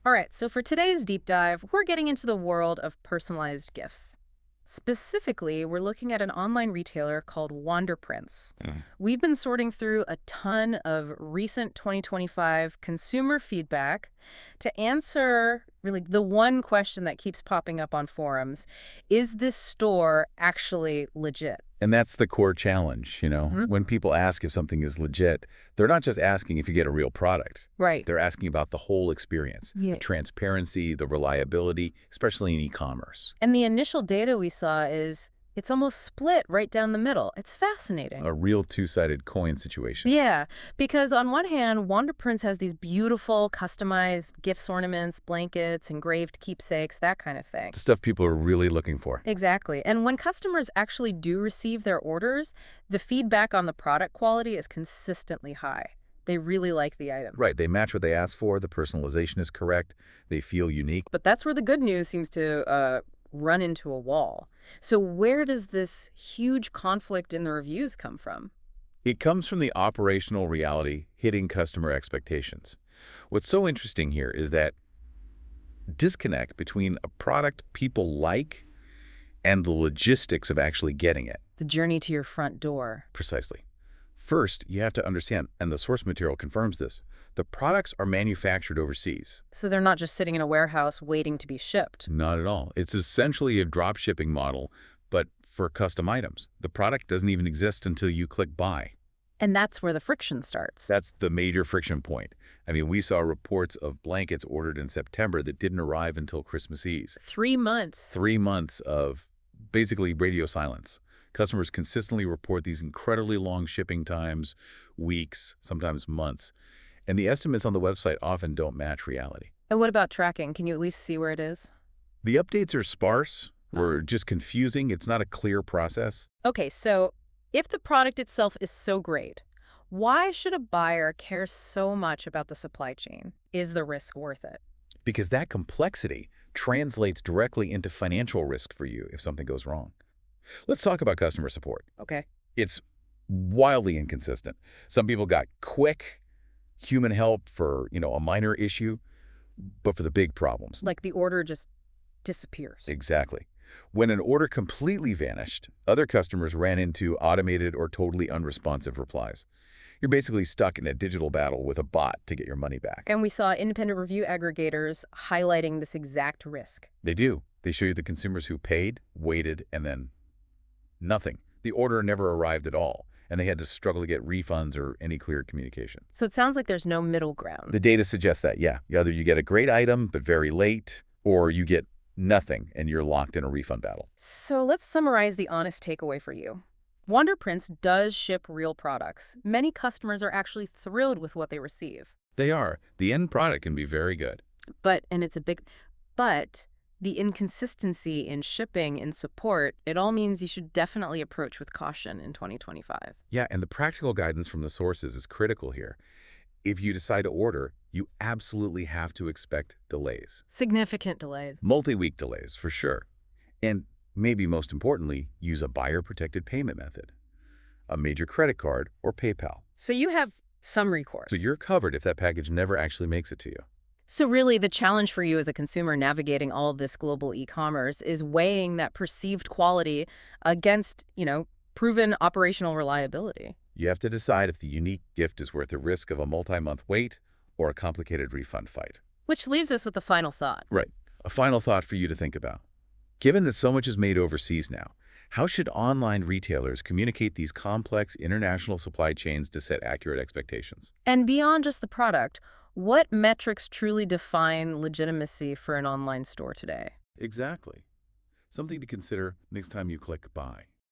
All right, so for today's deep dive, we're getting into the world of personalized gifts. Specifically, we're looking at an online retailer called Wanderprints. Mm. We've been sorting through a ton of recent 2025 consumer feedback to answer really the one question that keeps popping up on forums. Is this store actually legit? And that's the core challenge, Mhm. When people ask if something is legit, they're not just asking if you get a real product. Right. They're asking about the whole experience, the Yeah. transparency, the reliability, especially in e-commerce. And the initial data we saw is it's almost split right down the middle. It's fascinating. A real two-sided coin situation. Yeah, because on one hand, Wanderprints has these beautiful, customized gifts, ornaments, blankets, engraved keepsakes, that kind of thing. The stuff people are really looking for. Exactly. And when customers actually do receive their orders, the feedback on the product quality is consistently high. They really like the items. Right, they match what they ask for, the personalization is correct, they feel unique. But that's where the good news seems to run into a wall. So where does this huge conflict in the reviews come from? It comes from the operational reality hitting customer expectations. What's so interesting here is that disconnect between a product people like and the logistics of actually getting it. The journey to your front door. Precisely. First, you have to understand, and the source material confirms this, the products are manufactured overseas. So they're not just sitting in a warehouse waiting to be shipped. Not at all. It's essentially a drop shipping model, but for custom items. The product doesn't even exist until you click buy. And that's where the friction starts. That's the major friction point. I mean, we saw reports of blankets ordered in September that didn't arrive until Christmas Eve. 3 months. 3 months of basically radio silence. Customers consistently report these incredibly long shipping times, weeks, sometimes months. And the estimates on the website often don't match reality. And what about tracking? Can you at least see where it is? The updates are sparse or just confusing. It's not a clear process. Okay, so if the product itself is so great, why should a buyer care so much about the supply chain? Is the risk worth it? Because that complexity translates directly into financial risk for you if something goes wrong. Let's talk about customer support. Okay. It's wildly inconsistent. Some people got quick human help for, a minor issue, but for the big problems. Like the order just disappears. Exactly. When an order completely vanished, other customers ran into automated or totally unresponsive replies. You're basically stuck in a digital battle with a bot to get your money back. And we saw independent review aggregators highlighting this exact risk. They do. They show you the consumers who paid, waited, and then nothing. The order never arrived at all, and they had to struggle to get refunds or any clear communication. So it sounds like there's no middle ground. The data suggests that, yeah. Either you get a great item, but very late, or you get nothing, and you're locked in a refund battle. So let's summarize the honest takeaway for you. Wanderprints does ship real products. Many customers are actually thrilled with what they receive. They are. The end product can be very good. But the inconsistency in shipping and support, it all means you should definitely approach with caution in 2025. Yeah, and the practical guidance from the sources is critical here. If you decide to order, you absolutely have to expect delays. Significant delays. Multi-week delays, for sure. And maybe most importantly, use a buyer-protected payment method, a major credit card or PayPal. So you have some recourse. So you're covered if that package never actually makes it to you. So really, the challenge for you as a consumer navigating all of this global e-commerce is weighing that perceived quality against, proven operational reliability. You have to decide if the unique gift is worth the risk of a multi-month wait or a complicated refund fight. Which leaves us with the final thought. Right. A final thought for you to think about. Given that so much is made overseas now, how should online retailers communicate these complex international supply chains to set accurate expectations? And beyond just the product, what metrics truly define legitimacy for an online store today? Exactly. Something to consider next time you click buy.